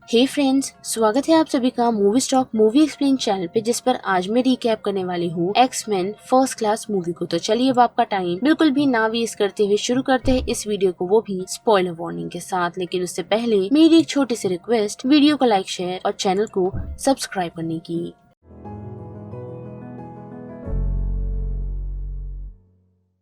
हे friends, स्वागत है आप सभी का movie stock movie explain channel पे, जिस पर आज मैं रिकैप करने वाली हूँ एक्स-मेन फर्स्ट क्लास मूवी को। तो चलिए अब आपका टाइम बिल्कुल भी ना वेस्ट करते हुए शुरू करते हैं इस वीडियो को, वो भी स्पॉइलर वार्निंग के साथ। लेकिन उससे पहले मेरी एक छोटी सी रिक्वेस्ट, वीडियो को लाइक, शेयर और चैनल को सब्सक्राइब करने की।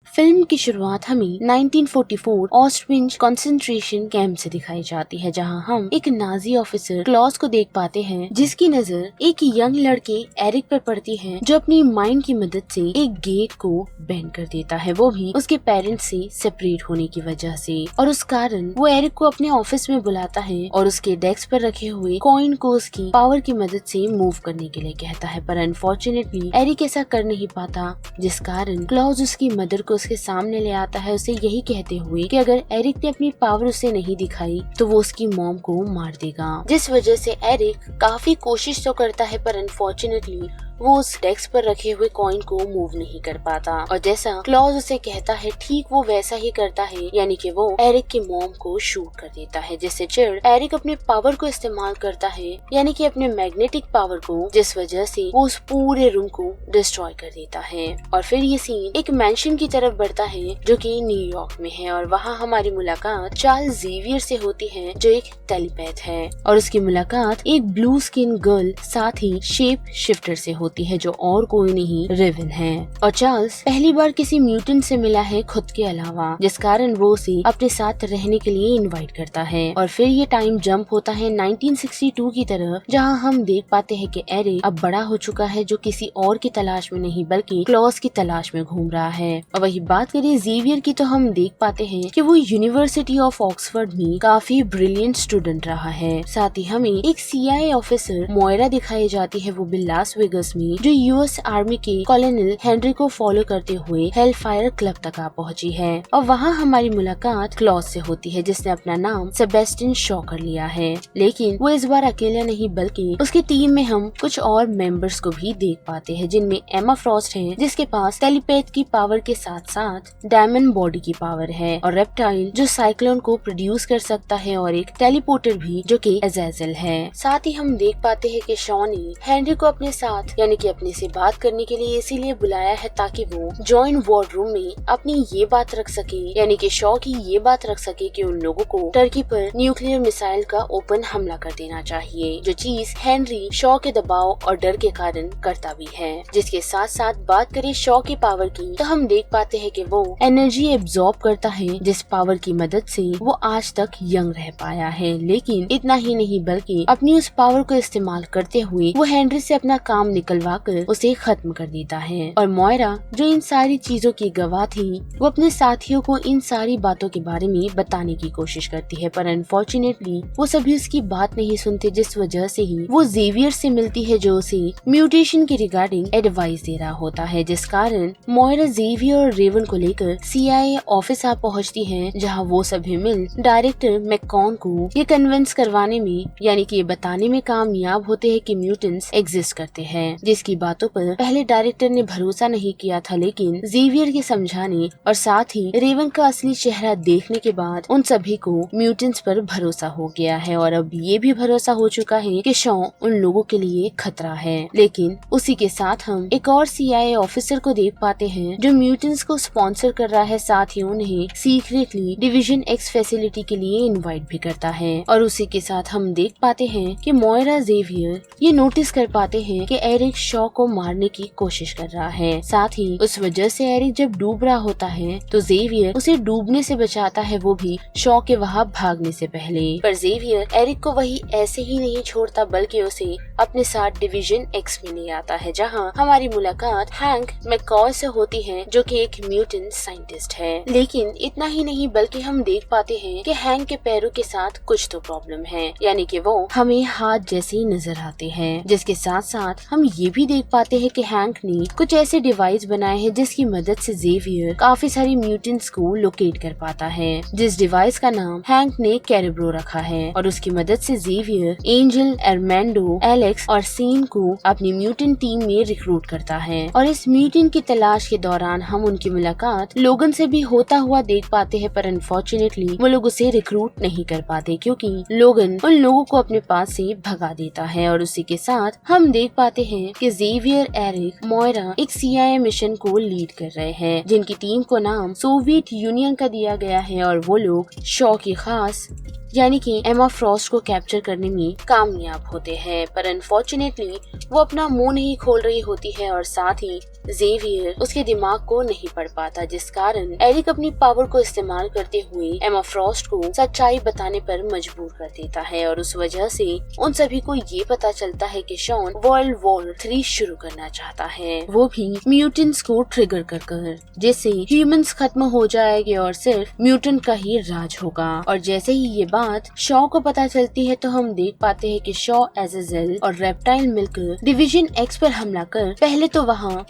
फिल्म की शुरुआत हमें 1944 ऑस्ट्रिच कंसंट्रेशन कैंप से दिखाई जाती है, जहां हम एक नाजी ऑफिसर क्लॉस को देख पाते हैं, जिसकी नजर एक यंग लड़के एरिक पर पड़ती है, जो अपनी माइंड की मदद से एक गेट को बेंड कर देता है, वो भी उसके पेरेंट्स से सेपरेट होने की वजह से। और उस कारण वो एरिक को अपने ऑफिस में बुलाता है और उसके डेस्क पर रखे हुए कॉइन को उसकी पावर की मदद से मूव करने के लिए कहता है। पर अनफॉर्चुनेटली एरिक ऐसा कर नहीं पाता, जिस कारण क्लॉज उसकी मदर को उसके सामने ले आता है, उसे यही कहते हुए कि अगर एरिक ने अपनी पावर उसे नहीं दिखाई तो वो उसकी मॉम को मार देगा। जिस वजह से एरिक काफी कोशिश तो करता है, पर अनफॉर्चुनेटली वो उस डेस्क पर रखे हुए कॉइन को मूव नहीं कर पाता। और जैसा क्लॉज उसे कहता है, ठीक वो वैसा ही करता है, यानी कि वो एरिक की मॉम को शूट कर देता है। जिससे चिढ़ एरिक अपने पावर को इस्तेमाल करता है, यानी कि अपने मैग्नेटिक पावर को, जिस वजह से वो उस पूरे रूम को डिस्ट्रॉय कर देता है। और फिर ये सीन एक मैंशन की तरफ बढ़ता है, जो कि न्यूयॉर्क में है, और वहाँ हमारी मुलाकात चार्ल्स ज़ेवियर से होती है, जो एक टेलीपैथ है। और उसकी मुलाकात एक ब्लू स्किन गर्ल साथ ही शेप शिफ्टर से होती है, जो और कोई नहीं रेवन है। और चार्ल्स पहली बार किसी म्यूटेंट से मिला है खुद के अलावा, जिस कारण वो उसे अपने साथ रहने के लिए इनवाइट करता है। और फिर ये टाइम जंप होता है 1962 की तरफ, जहां हम देख पाते हैं कि एरिक अब बड़ा हो चुका है, जो किसी और की तलाश में नहीं बल्कि क्लॉज की तलाश में घूम रहा है। और वही बात करें ज़ेवियर की, तो हम देख पाते हैं कि वो यूनिवर्सिटी ऑफ ऑक्सफोर्ड में काफी ब्रिलियंट स्टूडेंट रहा है। साथ ही हमें एक CIA ऑफिसर मोयरा दिखाई जाती है, वो भी लास वेगस में, जो US आर्मी के कॉलोनल हेनरी को फॉलो करते हुए हेलफायर क्लब तक आ पहुंची है। और वहाँ हमारी मुलाकात क्लॉज से होती है, जिसने अपना नाम सेबेस्टियन शॉ कर लिया है। लेकिन वो इस बार अकेला नहीं, बल्कि उसकी टीम में हम कुछ और मेंबर्स को भी देख पाते हैं, जिनमें एमा फ्रॉस्ट है, जिसके पास टेलीपैथ की पावर के साथ साथ डायमंड बॉडी की पावर है, और रेप्टाइल जो साइक्लोन को प्रोड्यूस कर सकता है, और एक टेलीपोर्टर भी जो कि अज़ाज़ल है। साथ ही हम देख पाते हैं कि शॉ ने हेनरी को अपने साथ यानी कि अपने से बात करने के लिए इसीलिए बुलाया है, ताकि वो जॉइंट वॉर रूम में अपनी ये बात रख सके, यानी कि शॉ की ये बात रख सके कि उन लोगों को टर्की पर न्यूक्लियर मिसाइल का ओपन हमला कर देना चाहिए, जो चीज हेनरी शॉ के दबाव और डर के कारण करता भी है। जिसके साथ साथ बात करें शॉ की पावर की, तो हम देख पाते हैं कि वो एनर्जी एब्जॉर्ब करता है, जिस पावर की मदद से वो आज तक यंग रह पाया है। लेकिन इतना ही नहीं, बल्कि अपनी उस पावर को इस्तेमाल करते हुए वो हेनरी से अपना काम निकलवा कर उसे खत्म कर देता है। और मोयरा, जो इन सारी चीजों की गवाह थी, वो अपने साथियों को इन सारी बातों के बारे में बताने की कोशिश करती है, पर अनफॉर्चुनेटली वो सभी उसकी बात नहीं सुनते, जिस वजह से ही वो ज़ेवियर से मिलती है, जो उसे म्यूटेशन के रिगार्डिंग एडवाइस दे रहा होता है। जिस कारण मोयरा ज़ेवियर और रेवन को लेकर CIA ऑफिस आ पहुँचती है, जहाँ वो सभी मिल डायरेक्टर मैककॉन को ये कन्विंस करवाने में, यानी कि ये बताने में कामयाब होते हैं कि म्यूटेंट्स एग्जिस्ट करते हैं, जिसकी बातों पर पहले डायरेक्टर ने भरोसा नहीं किया था। लेकिन ज़ेवियर के समझाने और साथ ही रेवन का असली चेहरा देखने के बाद उन सभी को म्यूटेंट्स पर भरोसा हो गया है, और अब ये भी भरोसा हो चुका है कि शॉ उन लोगों के लिए खतरा है। लेकिन उसी के साथ हम एक और CIA ऑफिसर को देख पाते हैं, जो म्यूटेंट्स को स्पॉन्सर कर रहा है, साथ ही उन्हें सीक्रेटली डिवीजन X फैसिलिटी के लिए इनवाइट भी करता है। और उसी के साथ हम देख पाते हैं कि मोयरा ज़ेवियर ये नोटिस कर पाते हैं कि एरिक शॉ को मारने की कोशिश कर रहा है। साथ ही उस वजह से एरिक जब डूब रहा होता है, तो ज़ेवियर उसे डूबने से बचाता है, वो भी शॉ के वहाँ भागने से पहले। पर ज़ेवियर एरिक को वही ऐसे ही नहीं छोड़ता, बल्कि उसे अपने साथ डिवीजन X में ले आता है, जहाँ हमारी मुलाकात हैंक मैककॉय से होती है, जो कि एक म्यूटेंट साइंटिस्ट है। लेकिन इतना ही नहीं, बल्कि हम देख पाते हैं कि हैंक के पैरों के साथ कुछ तो प्रॉब्लम है, यानी कि वो हमें हाथ जैसे ही नजर आते हैं। जिसके साथ साथ हम ये भी देख पाते हैं कि हैंक ने कुछ ऐसे डिवाइस बनाए हैं जिसकी मदद से जेवियर काफी सारी म्यूटेंट्स को लोकेट कर पाता है। जिस डिवाइस का नाम हैंक ने कैरेब्रो रखा है और उसकी मदद से जेवियर एंजल, एरमेंडो, एलेक्स और सीन को अपनी म्यूटेंट टीम में रिक्रूट करता है। और इस म्यूटेंट की तलाश के दौरान हम उनकी मुलाकात लोगन से भी होता हुआ देख पाते हैं, पर अनफॉर्चुनेटली वो लोग उसे रिक्रूट नहीं कर पाते क्योंकि लोगन उन लोगों को अपने पास से भगा देता है। और उसी के साथ हम देख पाते हैं कि जेवियर, एरिक, मोयरा एक CIA मिशन को लीड कर रहे हैं जिनकी टीम को नाम सोवियत यूनियन का दिया गया है और वो लोग शॉ की खास यानी कि एमा फ्रॉस्ट को कैप्चर करने में कामयाब होते हैं। पर अनफॉर्चुनेटली वो अपना मुंह नहीं खोल रही होती है और साथ ही जेवियर उसके दिमाग को नहीं पढ़ पाता, जिस कारण एरिक अपनी पावर को इस्तेमाल करते हुए एमा फ्रॉस्ट को सच्चाई बताने पर मजबूर कर देता है। और उस वजह से उन सभी को ये पता चलता है कि शॉन वर्ल्ड वॉर 3 शुरू करना चाहता है, वो भी म्यूटेंट्स को ट्रिगर कर जिससे ह्यूमंस खत्म हो जाएंगे और सिर्फ म्यूटेंट का ही राज होगा। और जैसे ही ये बात शॉ को पता चलती है तो हम देख पाते हैं कि शॉ, एज़ेज़ेल और रेप्टाइल मिलकर डिवीजन X पर हमला कर पहले तो वहाँ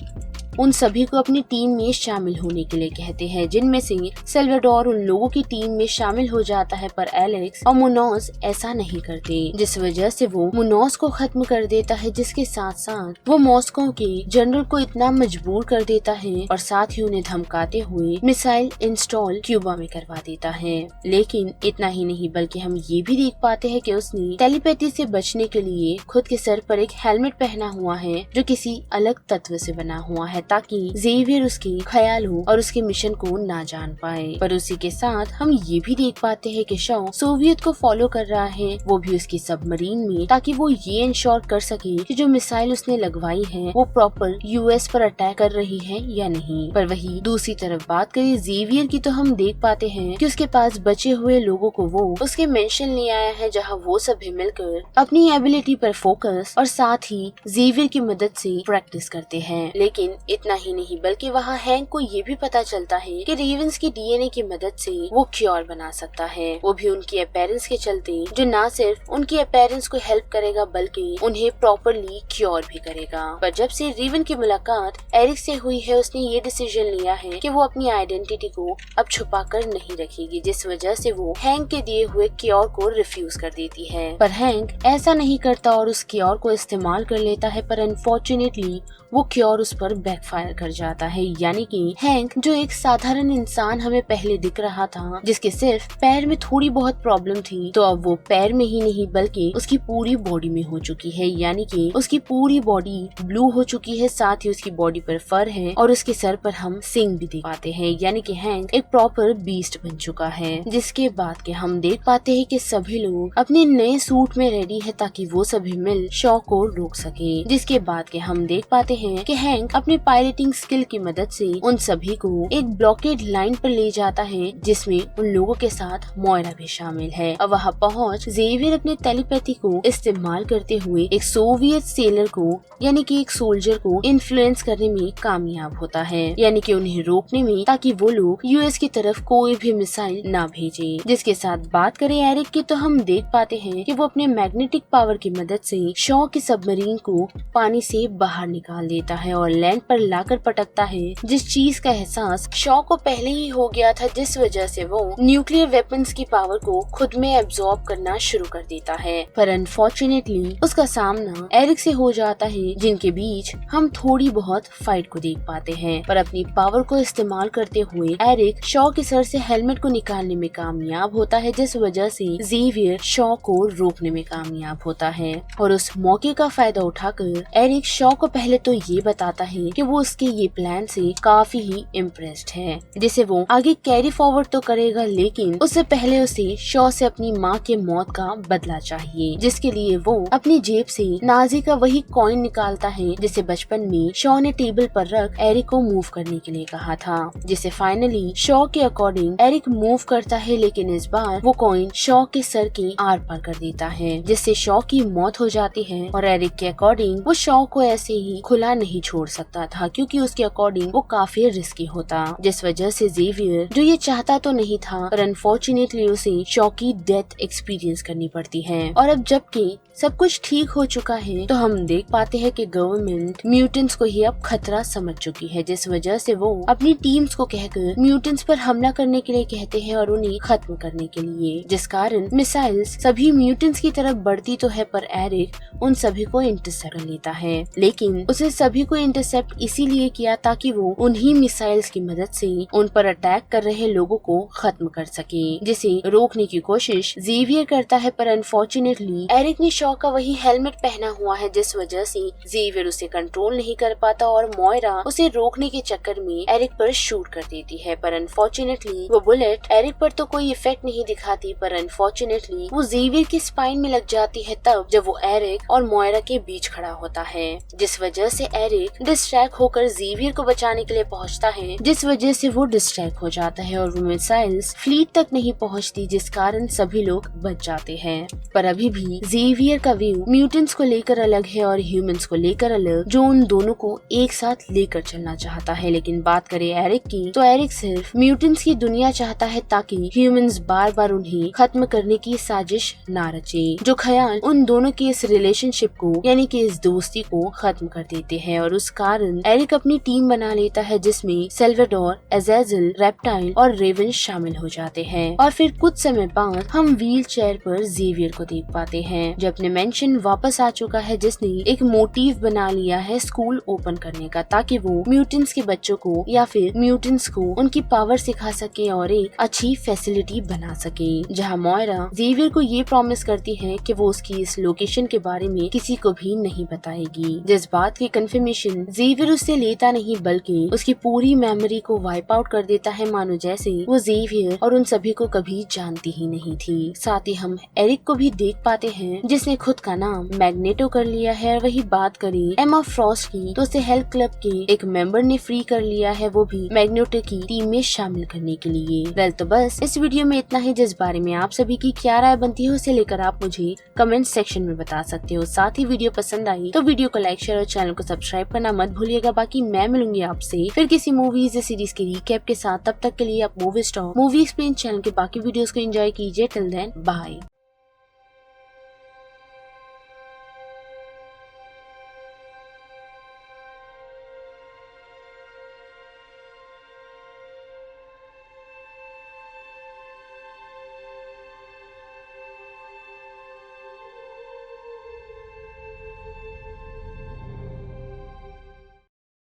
उन सभी को अपनी टीम में शामिल होने के लिए कहते हैं, जिनमें से सेल्वाडोर उन लोगों की टीम में शामिल हो जाता है, पर एलेक्स और मुनोज ऐसा नहीं करते, जिस वजह से वो मुनोज को खत्म कर देता है। जिसके साथ साथ वो मॉस्को के जनरल को इतना मजबूर कर देता है और साथ ही उन्हें धमकाते हुए मिसाइल इंस्टॉल क्यूबा में करवा देता है। लेकिन इतना ही नहीं बल्कि हम ये भी देख पाते हैं कि उसने टेलीपैथी से बचने के लिए खुद के सर पर एक हेलमेट पहना हुआ है जो किसी अलग तत्व से बना हुआ है ताकि जेवियर उसके ख्यालों और उसके मिशन को ना जान पाए। पर उसी के साथ हम ये भी देख पाते हैं कि शॉ सोवियत को फॉलो कर रहा है, वो भी उसकी सबमरीन में, ताकि वो ये इंश्योर कर सके कि जो मिसाइल उसने लगवाई है वो प्रॉपर US पर अटैक कर रही है या नहीं। पर वही दूसरी तरफ बात करें जेवियर की तो हम देख पाते हैं कि उसके पास बचे हुए लोगों को वो उसके मेंशन ले आया है जहाँ वो सभी मिलकर अपनी एबिलिटी पर फोकस और साथ ही जेवियर की मदद से प्रैक्टिस करते हैं। लेकिन इतना ही नहीं बल्कि वहाँ हैंक को ये भी पता चलता है कि रेवेंस की DNA की मदद से वो क्योर बना सकता है, वो भी उनकी अपीयरेंस के चलते, जो ना सिर्फ उनकी अपीयरेंस को हेल्प करेगा बल्कि उन्हें प्रॉपरली क्योर भी करेगा। पर जब से रेवन की मुलाकात एरिक से हुई है उसने ये डिसीजन लिया है कि वो अपनी आइडेंटिटी को अब छुपा कर नहीं रखेगी, जिस वजह से वो हैंक के दिए हुए क्योर को रिफ्यूज कर देती है। पर हैंक ऐसा नहीं करता और उस क्योर को इस्तेमाल कर लेता है, पर अनफॉर्चुनेटली वो क्योर उस पर बैकफायर कर जाता है। यानी कि हैंक जो एक साधारण इंसान हमें पहले दिख रहा था जिसके सिर्फ पैर में थोड़ी बहुत प्रॉब्लम थी, तो अब वो पैर में ही नहीं बल्कि उसकी पूरी बॉडी में हो चुकी है। यानी कि उसकी पूरी बॉडी ब्लू हो चुकी है, साथ ही उसकी बॉडी पर फर है और उसके सर पर हम सिंग भी देख पाते हैं। यानी कि हैंक एक प्रॉपर बीस्ट बन चुका है। जिसके बाद के हम देख पाते हैं कि सभी लोग अपने नए सूट में रेडी है ताकि वो सभी मिल शॉ को रोक सके। जिसके बाद के हम देख पाते हैं कि हैंक अपनी पायलटिंग स्किल की मदद से उन सभी को एक ब्लॉकेड लाइन पर ले जाता है जिसमें उन लोगों के साथ मोयरा भी शामिल है। और वहाँ पहुँच जेवियर अपने टेलीपैथी को इस्तेमाल करते हुए एक सोवियत सेलर को यानी कि एक सोल्जर को इन्फ्लुएंस करने में कामयाब होता है, यानी कि उन्हें रोकने में, ताकि वो लोग US की तरफ कोई भी मिसाइल ना भेजे। जिसके साथ बात करें एरिक की तो हम देख पाते हैं कि वो अपने मैग्नेटिक पावर की मदद से शॉ की सबमरीन को पानी से बाहर निकाल देता है और लैंड पर लाकर पटकता है, जिस चीज का एहसास शॉ को पहले ही हो गया था, जिस वजह से वो न्यूक्लियर वेपन्स की पावर को खुद में एब्जॉर्ब करना शुरू कर देता है। पर अनफॉर्चुनेटली उसका सामना एरिक से हो जाता है, जिनके बीच हम थोड़ी बहुत फाइट को देख पाते हैं। पर अपनी पावर को इस्तेमाल करते हुए एरिक शॉ के सर से हेलमेट को निकालने में कामयाब होता है, जिस वजह से जेवियर शॉ को रोकने में कामयाब होता है। और उस मौके का फायदा उठाकर एरिक शॉ को पहले तो ये बताता है कि वो उसके ये प्लान से काफी ही इम्प्रेस्ड है, जिसे वो आगे कैरी फॉरवर्ड तो करेगा, लेकिन उससे पहले उसे शॉ से अपनी माँ के मौत का बदला चाहिए, जिसके लिए वो अपनी जेब से नाजी का वही कॉइन निकालता है जिसे बचपन में शॉ ने टेबल पर रख एरिक को मूव करने के लिए कहा था, जिसे फाइनली शॉ के अकॉर्डिंग एरिक मूव करता है, लेकिन इस बार वो कॉइन शॉ के सर के आर पार कर देता है, जिससे शॉ की मौत हो जाती है। और एरिक के अकॉर्डिंग वो शॉ को ऐसे ही खुला नहीं छोड़ सकता था क्योंकि उसके अकॉर्डिंग वो काफी रिस्की होता, जिस वजह से जेवियर जो ये चाहता तो नहीं था पर अनफॉर्चुनेटली उसे शॉकी डेथ एक्सपीरियंस करनी पड़ती है। और अब जबकि सब कुछ ठीक हो चुका है तो हम देख पाते हैं कि गवर्नमेंट म्यूटेंट्स को ही अब खतरा समझ चुकी है, जिस वजह से वो अपनी टीम्स को कहकर म्यूटेंट्स पर हमला करने के लिए कहते हैं और उन्हें खत्म करने के लिए, जिस कारण मिसाइल्स सभी म्यूटेंट्स की तरफ बढ़ती तो है पर एरिक उन सभी को इंटरसेप्ट कर लेता है। लेकिन उसे सभी को इंटरसेप्ट इसीलिए किया ताकि वो उन्हीं मिसाइल्स की मदद से उन पर अटैक कर रहे लोगों को खत्म कर सके, जिसे रोकने की कोशिश जेवियर करता है पर अनफॉर्चुनेटली एरिक ने शॉ का वही हेलमेट पहना हुआ है, जिस वजह से जेवियर उसे कंट्रोल नहीं कर पाता और मोयरा उसे रोकने के चक्कर में एरिक पर शूट कर देती है। पर अनफॉर्चुनेटली वो बुलेट एरिक पर तो कोई इफेक्ट नहीं दिखाती पर अनफॉर्चुनेटली वो जेवियर के स्पाइन में लग जाती है तब जब वो एरिक और मोयरा के बीच खड़ा होता है, जिस वजह से एरिक डिस्ट्रैक्ट होकर जेवियर को बचाने के लिए पहुंचता है, जिस वजह से वो डिस्ट्रैक्ट हो जाता है और वो मिसाइल्स फ्लीट तक नहीं पहुंचती, जिस कारण सभी लोग बच जाते हैं। पर अभी भी जेवियर का व्यू म्यूटेंट्स को लेकर अलग है और ह्यूमंस को लेकर अलग, जो उन दोनों को एक साथ लेकर चलना चाहता है। लेकिन बात करें एरिक की तो एरिक सिर्फ म्यूटेंट्स की दुनिया चाहता है ताकि ह्यूमंस बार बार उन्हें खत्म करने की साजिश ना रचे, जो ख्याल उन दोनों के इस रिलेशनशिप को यानी कि इस दोस्ती को खत्म कर देते हैं। और उस कारण एरिक अपनी टीम बना लेता है जिसमें सेल्वाडोर, अज़ाज़िल, रेप्टाइल और रेवन शामिल हो जाते हैं। और फिर कुछ समय बाद हम व्हील चेयर पर जेवियर को देख पाते हैं जो अपने मेंशन वापस आ चुका है, जिसने एक मोटिव बना लिया है स्कूल ओपन करने का ताकि वो म्यूटेंट्स के बच्चों को या फिर म्यूटेंट्स को उनकी पावर सिखा सके और एक अच्छी फैसिलिटी बना सके, जहां मोयरा जेवियर को ये प्रॉमिस करती है कि वो उसकी इस लोकेशन के बारे में किसी को भी नहीं बताएगी, जिस बात की कंफर्मेशन जेवियर उससे लेता नहीं बल्कि उसकी पूरी मेमोरी को वाइप आउट कर देता है, मानो जैसे वो जेवियर और उन सभी को कभी जानती ही नहीं थी। साथ ही हम एरिक को भी देख पाते हैं जिसने खुद का नाम मैग्नेटो कर लिया है। वही बात करें एमा फ्रॉस्ट की तो उसे हेल्थ क्लब के एक मेंबर ने फ्री कर लिया है, वो भी मैग्नेटो की टीम में शामिल करने के लिए। वेल तो बस इस वीडियो में इतना ही। जिस बारे में आप सभी की क्या राय बनती है उसे लेकर आप मुझे कमेंट सेक्शन में बता सकते हो। साथ ही वीडियो पसंद आई तो वीडियो को लाइक, शेयर और चैनल को सब्सक्राइब करना मत भूलिएगा। बाकी मैं मिलूंगी आपसे फिर किसी मूवीज या सीरीज के रिकैप के साथ। तब तक के लिए आप movie stop movie explain channel के बाकी वीडियोस को एंजॉय कीजिए। Till then bye.